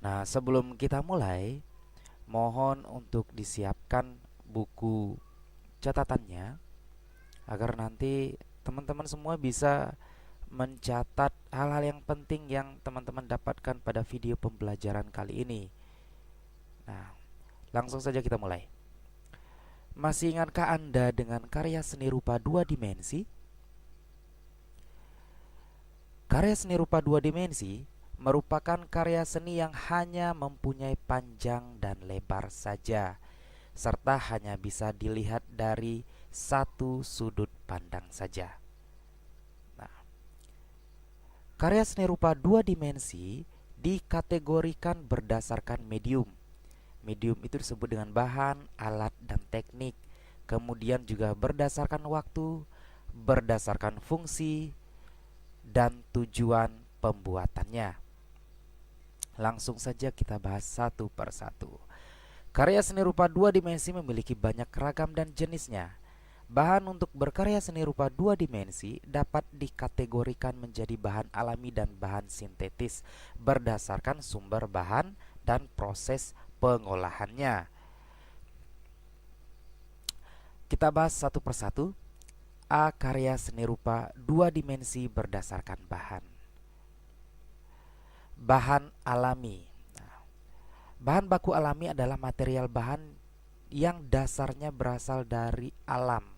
Nah, sebelum kita mulai, mohon untuk disiapkan buku catatannya agar nanti teman-teman semua bisa mencatat hal-hal yang penting yang teman-teman dapatkan pada video pembelajaran kali ini. Nah, langsung saja kita mulai. Masih ingatkah Anda dengan karya seni rupa dua dimensi? Karya seni rupa dua dimensi merupakan karya seni yang hanya mempunyai panjang dan lebar saja, serta hanya bisa dilihat dari satu sudut pandang saja. Nah, karya seni rupa dua dimensi dikategorikan berdasarkan medium. Medium itu disebut dengan bahan, alat, dan teknik. Kemudian juga berdasarkan waktu, berdasarkan fungsi, dan tujuan pembuatannya. Langsung saja kita bahas satu persatu. Karya seni rupa dua dimensi memiliki banyak ragam dan jenisnya. Bahan untuk berkarya seni rupa dua dimensi dapat dikategorikan menjadi bahan alami dan bahan sintetis berdasarkan sumber bahan dan proses pengolahannya. Kita bahas satu persatu. A. Karya seni rupa dua dimensi berdasarkan bahan. Bahan alami. Nah, bahan baku alami adalah material bahan yang dasarnya berasal dari alam.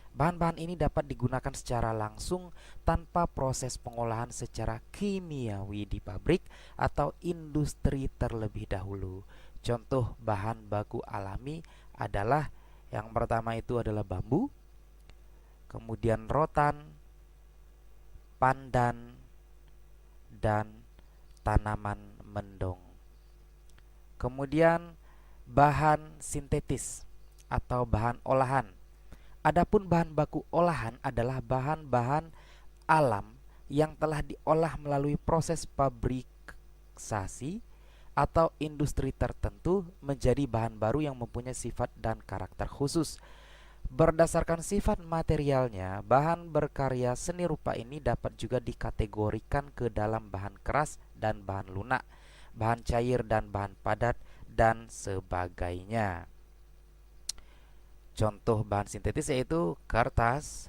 Bahan-bahan ini dapat digunakan secara langsung tanpa proses pengolahan secara kimiawi di pabrik atau industri terlebih dahulu. Contoh bahan baku alami adalah yang pertama itu adalah bambu, kemudian rotan, pandan, dan tanaman mendong. Kemudian bahan sintetis atau bahan olahan. Adapun bahan baku olahan adalah bahan-bahan alam yang telah diolah melalui proses pabriksasi atau industri tertentu menjadi bahan baru yang mempunyai sifat dan karakter khusus. Berdasarkan sifat materialnya, bahan berkarya seni rupa ini dapat juga dikategorikan ke dalam bahan keras dan bahan lunak, bahan cair dan bahan padat, dan sebagainya. Contoh bahan sintetis yaitu kertas,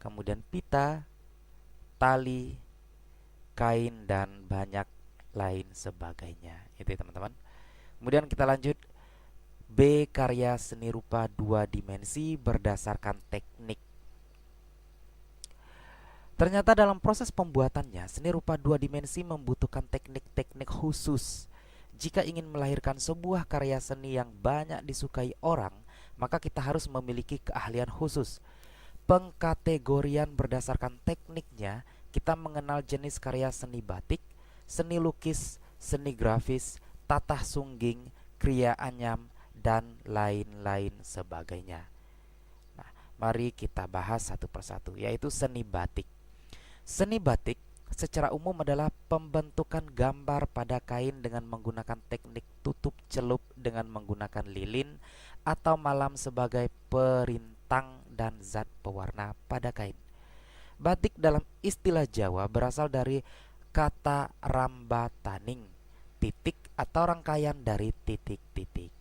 kemudian pita, tali, kain, dan banyak lain sebagainya. Itu ya teman-teman. Kemudian kita lanjut. B. Karya seni rupa dua dimensi berdasarkan teknik. Ternyata dalam proses pembuatannya, seni rupa dua dimensi membutuhkan teknik-teknik khusus. Jika ingin melahirkan sebuah karya seni yang banyak disukai orang, maka kita harus memiliki keahlian khusus. Pengkategorian berdasarkan tekniknya, kita mengenal jenis karya seni batik, seni lukis, seni grafis, tatah sungging, kriya anyam, dan lain-lain sebagainya. Nah, mari kita bahas satu persatu, yaitu seni batik. Seni batik secara umum adalah pembentukan gambar pada kain dengan menggunakan teknik tutup celup dengan menggunakan lilin atau malam sebagai perintang dan zat pewarna pada kain. Batik dalam istilah Jawa berasal dari kata rambataning, titik atau rangkaian dari titik-titik.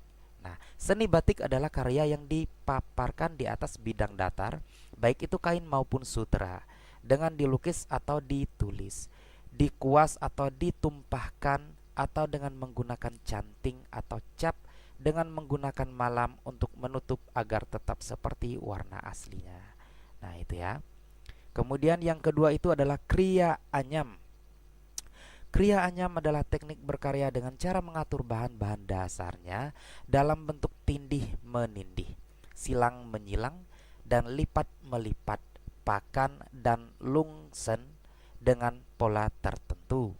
Nah, seni batik adalah karya yang dipaparkan di atas bidang datar, baik itu kain maupun sutra, dengan dilukis atau ditulis, dikuas atau ditumpahkan, atau dengan menggunakan canting atau cap, dengan menggunakan malam untuk menutup agar tetap seperti warna aslinya. Nah, itu ya. Kemudian yang kedua itu adalah kriya anyam. Kriya anyam adalah teknik berkarya dengan cara mengatur bahan-bahan dasarnya dalam bentuk tindih menindih, silang menyilang, dan lipat melipat, pakan dan lungsen dengan pola tertentu.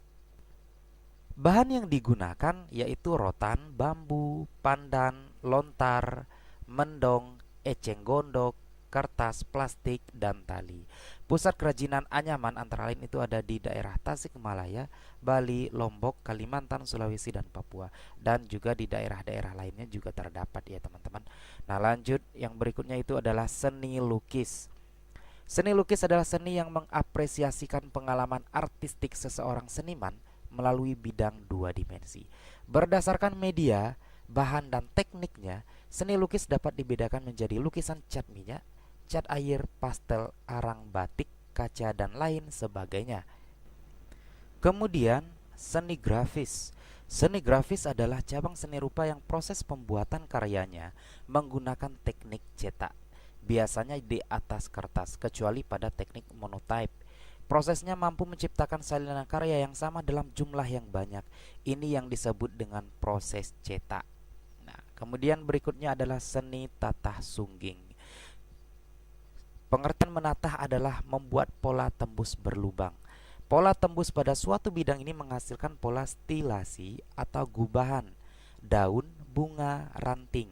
Bahan yang digunakan yaitu rotan, bambu, pandan, lontar, mendong, eceng gondok, kertas, plastik, dan tali. Pusat kerajinan anyaman antara lain itu ada di daerah Tasikmalaya, Bali, Lombok, Kalimantan, Sulawesi, dan Papua. Dan juga di daerah-daerah lainnya juga terdapat ya teman-teman. Nah, lanjut yang berikutnya itu adalah seni lukis. Seni lukis adalah seni yang mengapresiasikan pengalaman artistik seseorang seniman melalui bidang dua dimensi. Berdasarkan media, bahan dan tekniknya, seni lukis dapat dibedakan menjadi lukisan cat minyak, cat air, pastel, arang batik, kaca, dan lain sebagainya. Kemudian, seni grafis. Seni grafis adalah cabang seni rupa yang proses pembuatan karyanya menggunakan teknik cetak, biasanya di atas kertas, kecuali pada teknik monotype. Prosesnya mampu menciptakan salinan karya yang sama dalam jumlah yang banyak. Ini yang disebut dengan proses cetak. Nah, kemudian berikutnya adalah seni tatah sungging. Pengertian menatah adalah membuat pola tembus berlubang. Pola tembus pada suatu bidang ini menghasilkan pola stilasi atau gubahan, daun, bunga, ranting.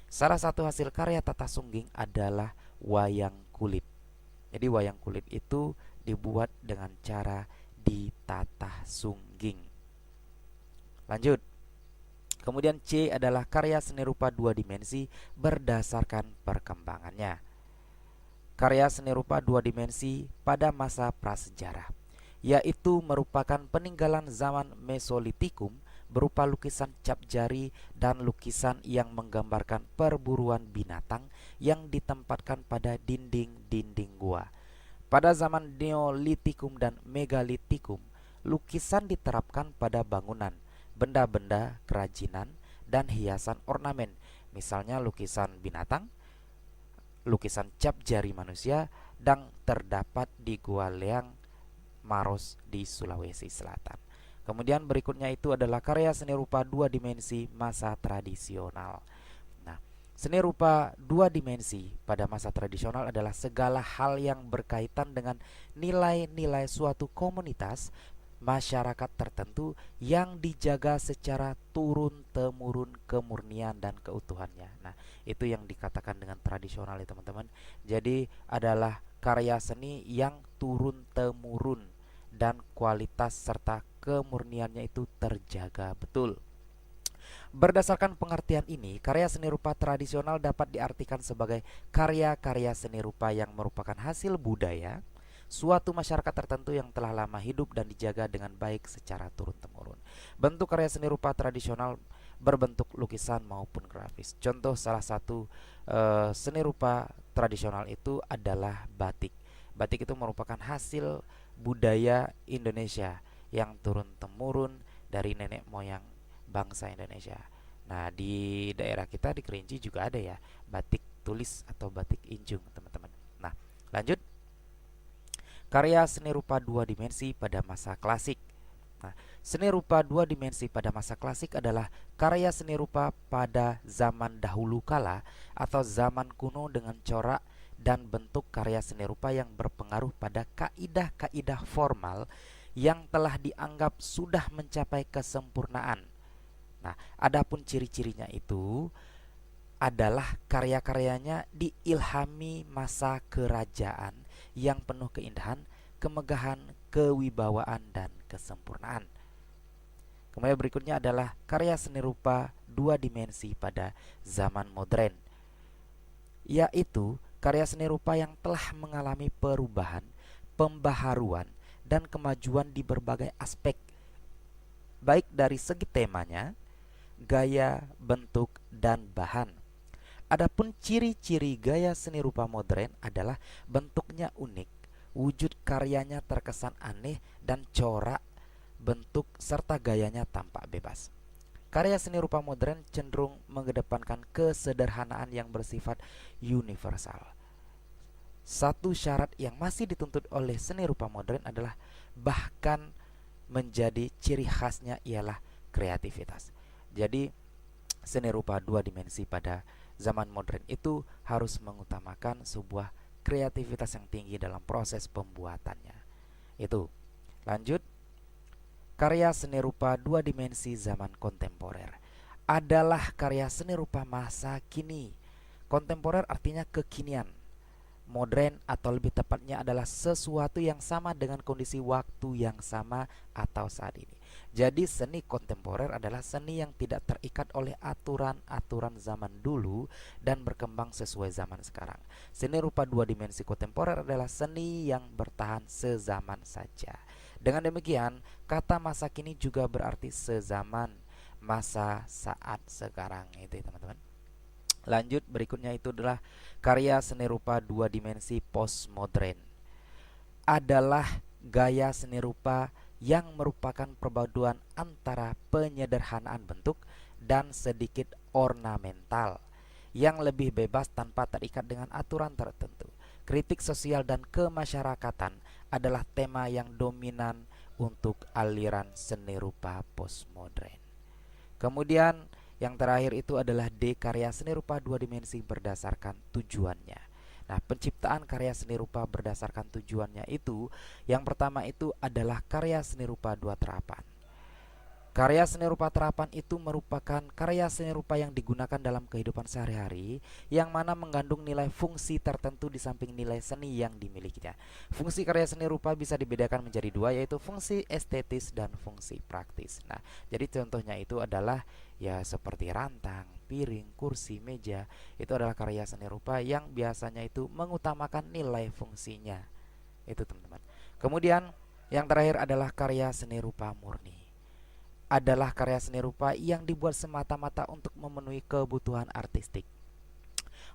Salah satu hasil karya tatah sungging adalah wayang kulit. Jadi wayang kulit itu dibuat dengan cara ditatah sungging. Lanjut. Kemudian C adalah karya seni rupa dua dimensi berdasarkan perkembangannya. Karya seni rupa dua dimensi pada masa prasejarah, yaitu merupakan peninggalan zaman Mesolitikum berupa lukisan cap jari dan lukisan yang menggambarkan perburuan binatang yang ditempatkan pada dinding-dinding gua. Pada zaman Neolitikum dan Megalitikum, lukisan diterapkan pada bangunan, benda-benda kerajinan, dan hiasan ornamen, misalnya lukisan binatang, lukisan cap jari manusia, dan terdapat di Gua Leang Maros di Sulawesi Selatan. Kemudian berikutnya itu adalah karya seni rupa dua dimensi masa tradisional. Nah, seni rupa dua dimensi pada masa tradisional adalah segala hal yang berkaitan dengan nilai-nilai suatu komunitas masyarakat tertentu yang dijaga secara turun-temurun kemurnian dan keutuhannya. Nah, itu yang dikatakan dengan tradisional ya teman-teman. Jadi adalah karya seni yang turun-temurun dan kualitas serta kemurniannya itu terjaga betul. Berdasarkan pengertian ini, karya seni rupa tradisional dapat diartikan sebagai karya-karya seni rupa yang merupakan hasil budaya suatu masyarakat tertentu yang telah lama hidup dan dijaga dengan baik secara turun-temurun. Bentuk karya seni rupa tradisional berbentuk lukisan maupun grafis. Contoh salah satu seni rupa tradisional itu adalah batik. Batik itu merupakan hasil budaya Indonesia yang turun-temurun dari nenek moyang bangsa Indonesia. Nah, di daerah kita di Kerinci juga ada ya batik tulis atau batik injung, teman-teman. Nah, lanjut. Karya seni rupa dua dimensi pada masa klasik. Nah, seni rupa dua dimensi pada masa klasik adalah karya seni rupa pada zaman dahulu kala atau zaman kuno dengan corak dan bentuk karya seni rupa yang berpengaruh pada kaidah-kaidah formal yang telah dianggap sudah mencapai kesempurnaan. Nah, adapun ciri-cirinya itu adalah karya-karyanya diilhami masa kerajaan yang penuh keindahan, kemegahan, kewibawaan, dan kesempurnaan. Kemudian berikutnya adalah karya seni rupa dua dimensi pada zaman modern, yaitu karya seni rupa yang telah mengalami perubahan, pembaharuan, dan kemajuan di berbagai aspek, baik dari segi temanya, gaya, bentuk, dan bahan. Adapun ciri-ciri gaya seni rupa modern adalah bentuknya unik, wujud karyanya terkesan aneh, dan corak, bentuk, serta gayanya tampak bebas. Karya seni rupa modern cenderung mengedepankan kesederhanaan yang bersifat universal. Satu syarat yang masih dituntut oleh seni rupa modern adalah bahkan menjadi ciri khasnya ialah kreativitas. Jadi seni rupa dua dimensi pada zaman modern itu harus mengutamakan sebuah kreativitas yang tinggi dalam proses pembuatannya. Itu. Lanjut. Karya seni rupa dua dimensi zaman kontemporer adalah karya seni rupa masa kini. Kontemporer artinya kekinian. Modern atau lebih tepatnya adalah sesuatu yang sama dengan kondisi waktu yang sama atau saat ini. Jadi seni kontemporer adalah seni yang tidak terikat oleh aturan-aturan zaman dulu dan berkembang sesuai zaman sekarang. Seni rupa dua dimensi kontemporer adalah seni yang bertahan sezaman saja Dengan demikian, kata masa kini juga berarti sezaman, masa saat sekarang itu ya, teman-teman. Lanjut, berikutnya itu adalah karya seni rupa dua dimensi postmodern. Adalah gaya seni rupa yang merupakan perpaduan antara penyederhanaan bentuk dan sedikit ornamental, yang lebih bebas tanpa terikat dengan aturan tertentu. Kritik sosial dan kemasyarakatan adalah tema yang dominan untuk aliran seni rupa postmodern. Kemudian yang terakhir itu adalah D, karya seni rupa dua dimensi berdasarkan tujuannya. Nah, penciptaan karya seni rupa berdasarkan tujuannya itu, yang pertama itu adalah karya seni rupa dua terapan. Karya seni rupa terapan itu merupakan karya seni rupa yang digunakan dalam kehidupan sehari-hari, yang mana mengandung nilai fungsi tertentu di samping nilai seni yang dimilikinya. Fungsi karya seni rupa bisa dibedakan menjadi dua, yaitu fungsi estetis dan fungsi praktis. Nah, jadi contohnya itu adalah ya seperti rantang, piring, kursi, meja. Itu adalah karya seni rupa yang biasanya itu mengutamakan nilai fungsinya. Itu teman-teman. Kemudian yang terakhir adalah karya seni rupa murni. Adalah karya seni rupa yang dibuat semata-mata untuk memenuhi kebutuhan artistik.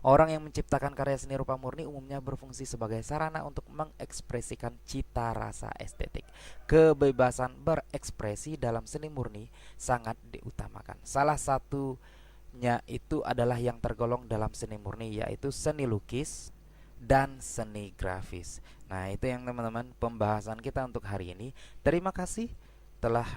Orang yang menciptakan karya seni rupa murni umumnya berfungsi sebagai sarana untuk mengekspresikan cita rasa estetik. Kebebasan berekspresi dalam seni murni sangat diutamakan. Salah satunya itu adalah yang tergolong dalam seni murni, yaitu seni lukis dan seni grafis. Nah, itu yang teman-teman pembahasan kita untuk hari ini. Terima kasih telah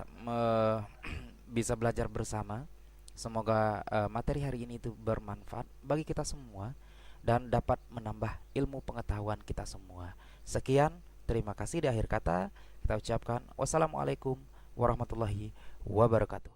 bisa belajar bersama. Semoga materi hari ini itu bermanfaat bagi kita semua dan dapat menambah ilmu pengetahuan kita semua. Sekian, terima kasih. Di akhir kata kita ucapkan wassalamualaikum warahmatullahi wabarakatuh.